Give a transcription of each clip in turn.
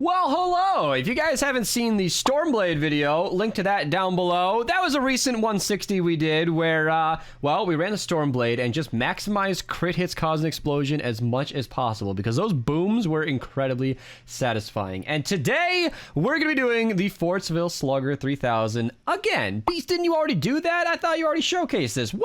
Well, hello! If you guys haven't seen the Stormblade video, link to that down below. That was a recent 160 we did where, well, we ran the Stormblade and just maximized crit hits cause an explosion as much as possible because those booms were incredibly satisfying. And today, we're going to be doing the Fortsville Slugger 3000 again. Beast, didn't you already do that? I thought you already showcased this. Well,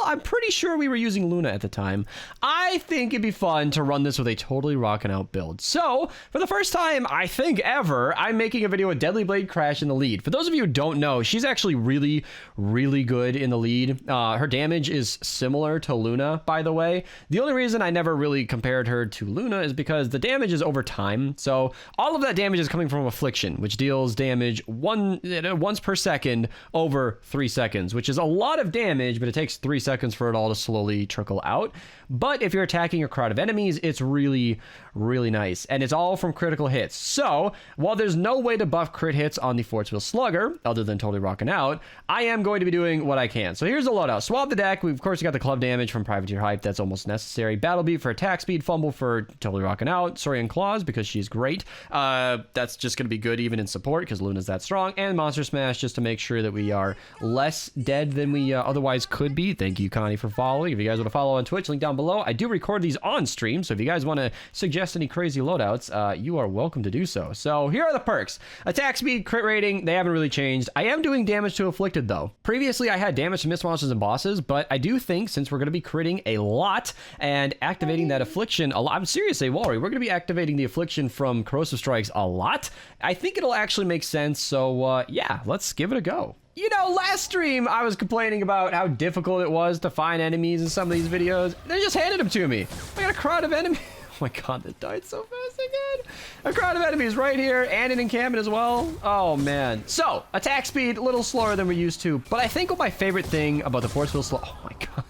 I'm pretty sure we were using Luna at the time. I think it'd be fun to run this with a totally rockin' out build. So, for the first time, I think ever, I'm making a video with Deadly Blade Crash in the lead. For those of you who don't know, she's actually really, really good in the lead. Her damage is similar to Luna, by the way. The only reason I never really compared her to Luna is because the damage is over time. So all of that damage is coming from Affliction, which deals damage once per second over 3 seconds, which is a lot of damage, but it takes 3 seconds for it all to slowly trickle out. But if you're attacking a crowd of enemies, it's really, really nice. And it's all from critical hits. So, while there's no way to buff crit hits on the Fortsville Slugger, other than totally rocking out, I am going to be doing what I can. So here's the loadout. Swab the deck. We've, of course, got the club damage from Privateer Hype. That's almost necessary. Battle Beat for attack speed. Fumble for totally rocking out. Saurian Claws, because she's great. That's just going to be good even in support, because Luna's that strong. And Monster Smash, just to make sure that we are less dead than we otherwise could be. Thank you, Connie, for following. If you guys want to follow on Twitch, link down below. I do record these on stream, so if you guys want to suggest any crazy loadouts, you are welcome to do so. So here are the perks. Attack speed, crit rating, they haven't really changed. I am doing damage to Afflicted though. Previously I had damage to missed monsters and bosses, but I do think since we're going to be critting a lot and activating that Affliction a lot, I'm seriously, Walry, we're going to be activating the Affliction from Corrosive Strikes a lot. I think it'll actually make sense, so yeah, let's give it a go. You know, last stream, I was complaining about how difficult it was to find enemies in some of these videos. They just handed them to me. I got a crowd of enemies. Oh my god, that died so fast again. A crowd of enemies right here, and an encampment as well. Oh man. So, attack speed, a little slower than we're used to. But I think what my favorite thing about the Fortsville oh my god.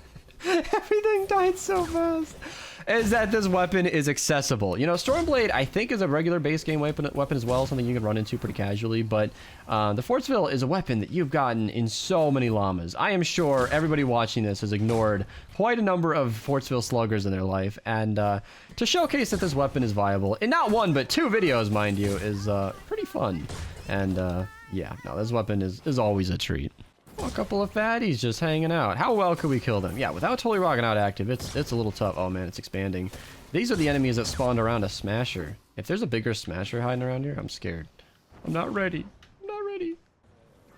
Everything died so fast. Is that this weapon is accessible. You know, Stormblade, I think, is a regular base game weapon as well, something you can run into pretty casually, but the Fortsville is a weapon that you've gotten in so many llamas. I am sure everybody watching this has ignored quite a number of Fortsville Sluggers in their life, and to showcase that this weapon is viable, in not one, but 2 videos, mind you, is pretty fun. And yeah, no, this weapon is always a treat. Oh, a couple of fatties just hanging out. How well could we kill them? Yeah, without totally rocking out active, it's a little tough. Oh man, it's expanding. These are the enemies that spawned around a Smasher. If there's a bigger Smasher hiding around here, I'm scared. I'm not ready. I'm not ready.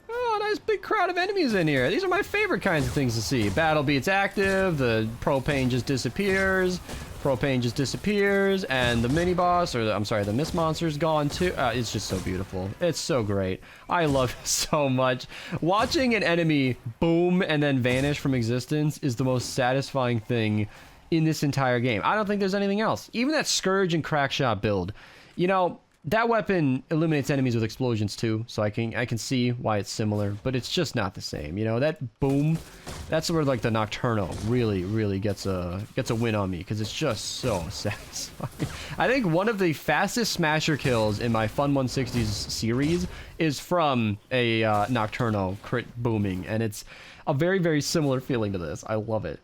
Oh, nice big crowd of enemies in here. These are my favorite kinds of things to see. Battle Beat's active, the propane just disappears. Propane just disappears, and the mini boss, or I'm sorry, the mist monster's gone too. It's just so beautiful. It's so great. I love it so much. Watching an enemy boom and then vanish from existence is the most satisfying thing in this entire game. I don't think there's anything else. Even that Scourge and Crackshot build, you know, that weapon eliminates enemies with explosions too, so I can see why it's similar, but it's just not the same. You know, that boom, that's where like the Nocturno really gets a win on me, because it's just so satisfying. I think one of the fastest Smasher kills in my Fun 160s series is from a Nocturno crit booming, and it's a very similar feeling to this. I love it.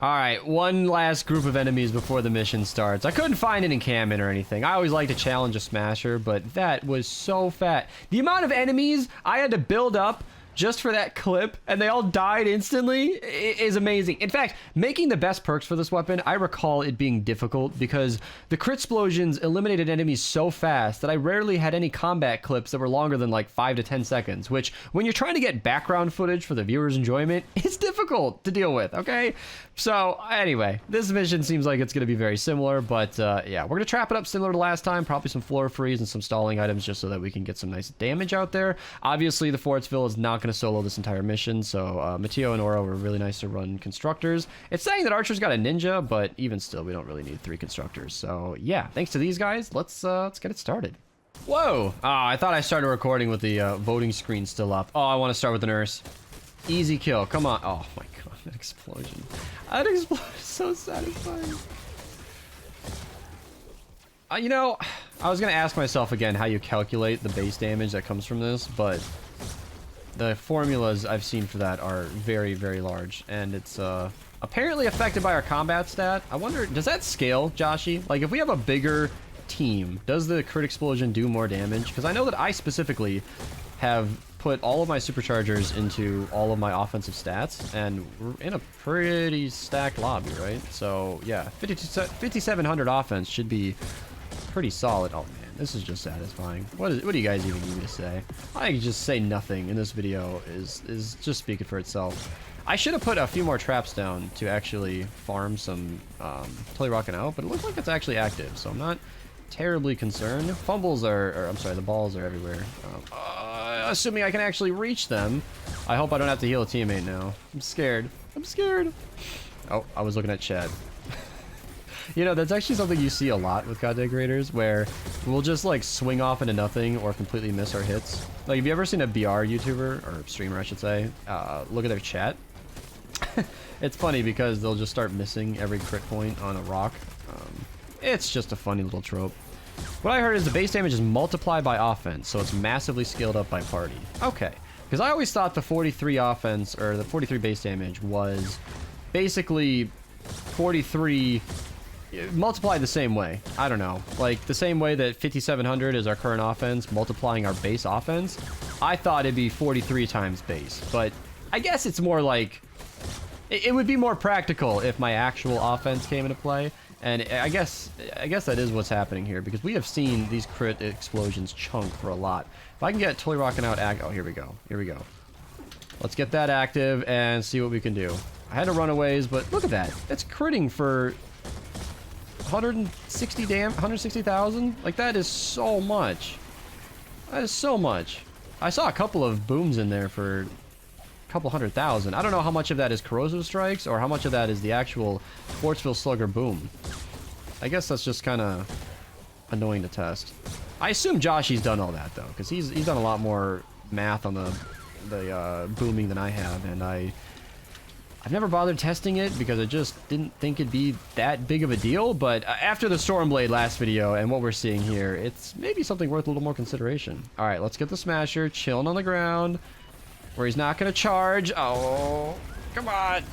Alright, one last group of enemies before the mission starts. I couldn't find an encampment or anything. I always like to challenge a Smasher, but that was so fat. The amount of enemies I had to build up just for that clip, and they all died instantly, is amazing. In fact, making the best perks for this weapon, I recall it being difficult because the crit explosions eliminated enemies so fast that I rarely had any combat clips that were longer than like 5 to 10 seconds, which when you're trying to get background footage for the viewer's enjoyment, it's difficult to deal with, okay? So anyway, this mission seems like it's going to be very similar, but yeah, we're going to trap it up similar to last time, probably some floor freeze and some stalling items just so that we can get some nice damage out there. Obviously, the Fortsville is not going to solo this entire mission, so Mateo and Oro were really nice to run constructors. It's saying that Archer's got a ninja, but even still, we don't really need 3 constructors. So yeah, thanks to these guys, let's get it started. Whoa! I thought I started recording with the voting screen still up. Oh, I want to start with the nurse. Easy kill. Come on. Oh my god, that explosion. That explosion is so satisfying. You know, I was going to ask myself again how you calculate the base damage that comes from this, but the formulas I've seen for that are very large, and it's apparently affected by our combat stat. I wonder, does that scale, Joshy? Like, if we have a bigger team, does the crit explosion do more damage? Because I know that I specifically have put all of my superchargers into all of my offensive stats, and we're in a pretty stacked lobby, right? So yeah, 5,700 offense should be pretty solid. Oh man, this is just satisfying. What do you guys even need me to say? I can just say nothing, and this video is just speaking for itself. I should have put a few more traps down to actually farm some totally rocking out, but it looks like it's actually active, so I'm not terribly concerned. Fumbles I'm sorry, the balls are everywhere. Assuming I can actually reach them. I hope I don't have to heal a teammate now. I'm scared. I'm scared. Oh, I was looking at chat. You know, that's actually something you see a lot with COD decorators, where we'll just like swing off into nothing or completely miss our hits. Like, have you ever seen a BR YouTuber, or streamer I should say, look at their chat? It's funny because they'll just start missing every crit point on a rock. It's just a funny little trope. What I heard is the base damage is multiplied by offense, so it's massively scaled up by party. Okay, because I always thought the 43 offense, or the 43 base damage was basically 43 multiplied the same way. I don't know, like the same way that 5,700 is our current offense multiplying our base offense. I thought it'd be 43 times base, but I guess it's more like it would be more practical if my actual offense came into play. And I guess that is what's happening here, because we have seen these crit explosions chunk for a lot. If I can get totally rocking out oh, here we go. Here we go. Let's get that active and see what we can do. I had to run aways, but look at that. It's critting for 160,000. Like, that is so much. That is so much. I saw a couple of booms in there for couple 100,000. I don't know how much of that is corrosive strikes or how much of that is the actual Fortsville Slugger boom. I guess that's just kind of annoying to test. I assume Joshy's done all that though, because he's done a lot more math on the booming than I have, and I've never bothered testing it because I just didn't think it'd be that big of a deal. But after the Stormblade last video and what we're seeing here, it's maybe something worth a little more consideration. All right, let's get the Smasher chilling on the ground, where he's not going to charge. Oh, come on.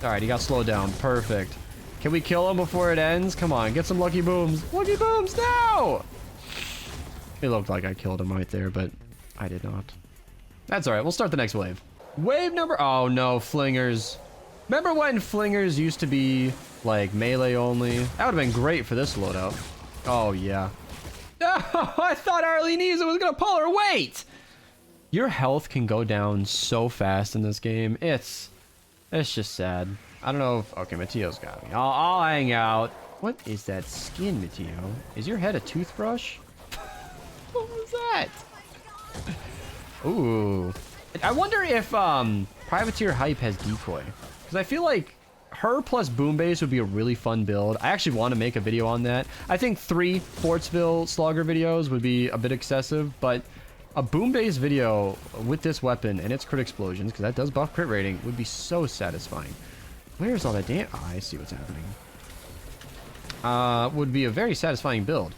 All right, he got slowed down. Perfect. Can we kill him before it ends? Come on, get some lucky booms. Lucky booms, no! It looked like I killed him right there, but I did not. That's all right. We'll start the next wave. Wave number... Oh, no, flingers. Remember when flingers used to be, like, melee only? That would have been great for this loadout. Oh, yeah. Oh, I thought Arlene was going to pull her weight! Your health can go down so fast in this game. It's just sad. I don't know if... Okay, Matteo's got me. I'll hang out. What is that skin, Matteo? Is your head a toothbrush? What was that? Ooh. I wonder if Privateer Hype has decoy. Because I feel like her plus boom base would be a really fun build. I actually want to make a video on that. I think 3 Fortsville Slugger videos would be a bit excessive, but a boom-based video with this weapon and its crit explosions, because that does buff crit rating, would be so satisfying. Where's all that damn... Oh, I see what's happening. Would be a very satisfying build.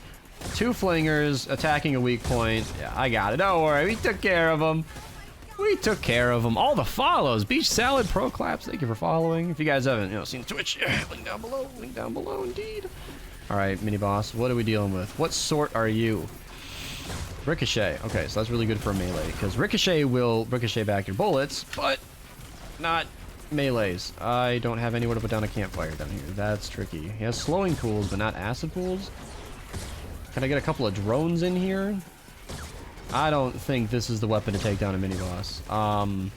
2 flingers attacking a weak point. Yeah, I got it. Don't worry. We took care of them. We took care of them. All the follows. Beach Salad Pro Claps. Thank you for following. If you guys haven't, seen Twitch, link down below. Link down below, indeed. All right, mini boss. What are we dealing with? What sort are you? Ricochet. Okay, so that's really good for melee, because Ricochet will ricochet back your bullets, but not melees. I don't have anywhere to put down a campfire down here. That's tricky. He has slowing pools, but not acid pools. Can I get a couple of drones in here? I don't think this is the weapon to take down a mini-boss. I'm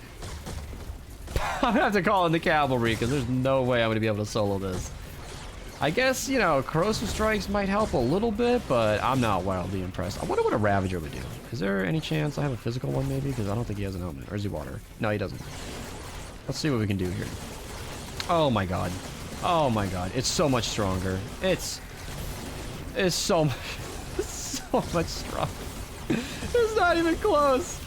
gonna have to call in the cavalry, because there's no way I'm gonna be able to solo this. I guess, corrosive strikes might help a little bit, but I'm not wildly impressed. I wonder what a Ravager would do. Is there any chance I have a physical one, maybe? Because I don't think he has an helmet. Or is he water? No, he doesn't. Let's see what we can do here. Oh, my God. Oh, my God. It's so much stronger. It's so much stronger. It's not even close.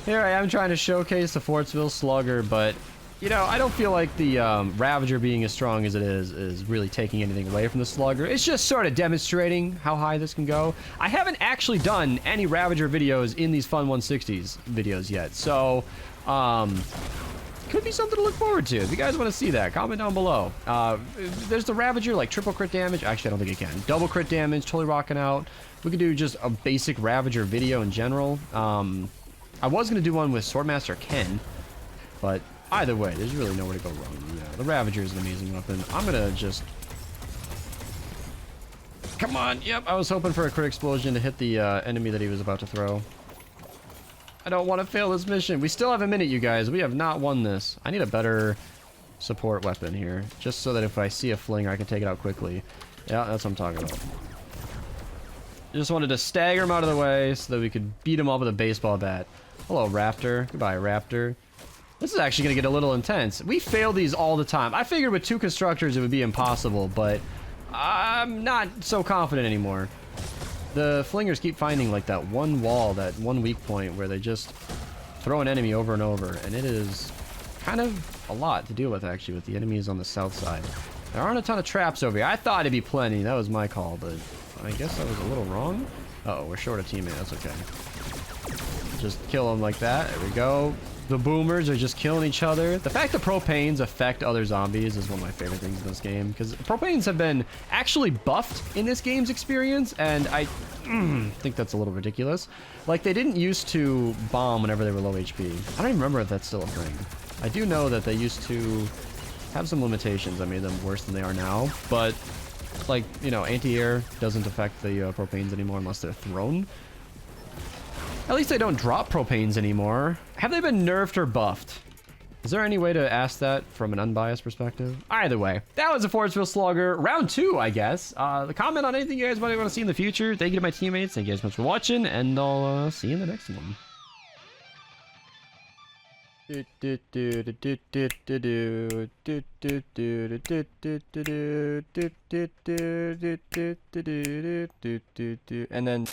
Here I am trying to showcase the Fortsville Slugger, but... I don't feel like the Ravager being as strong as it is really taking anything away from the Slugger. It's just sort of demonstrating how high this can go. I haven't actually done any Ravager videos in these Fun 160s videos yet, so kind could be something to look forward to. If you guys want to see that, comment down below. There's the Ravager, like triple crit damage. Actually, I don't think it can. Double crit damage, totally rocking out. We could do just a basic Ravager video in general. I was going to do one with Swordmaster Ken, but either way, there's really nowhere to go wrong. Yeah, the Ravager is an amazing weapon. I'm going to just... Come on! Yep, I was hoping for a crit explosion to hit the enemy that he was about to throw. I don't want to fail this mission. We still have a minute, you guys. We have not won this. I need a better support weapon here, just so that if I see a flinger, I can take it out quickly. Yeah, that's what I'm talking about. Just wanted to stagger him out of the way so that we could beat him up with a baseball bat. Hello, Raptor. Goodbye, Raptor. This is actually going to get a little intense. We fail these all the time. I figured with 2 constructors it would be impossible, but I'm not so confident anymore. The flingers keep finding like that one wall, that one weak point where they just throw an enemy over and over, and it is kind of a lot to deal with actually with the enemies on the south side. There aren't a ton of traps over here. I thought it'd be plenty. That was my call, but I guess I was a little wrong. Uh-oh, we're short a teammate. That's okay. Just kill them like that. There we go. The boomers are just killing each other. The fact that propanes affect other zombies is one of my favorite things in this game, because propanes have been actually buffed in this game's experience, and I think that's a little ridiculous. Like, they didn't used to bomb whenever they were low HP. I don't even remember if that's still a thing. I do know that they used to have some limitations that made them worse than they are now, but, like, you know, anti-air doesn't affect the propanes anymore unless they're thrown. At least they don't drop propanes anymore. Have they been nerfed or buffed? Is there any way to ask that from an unbiased perspective? Either way, that was a Fortsville Slugger. Round 2, I guess. Comment on anything you guys might want to see in the future. Thank you to my teammates. Thank you guys so much for watching, and I'll see you in the next one. And then...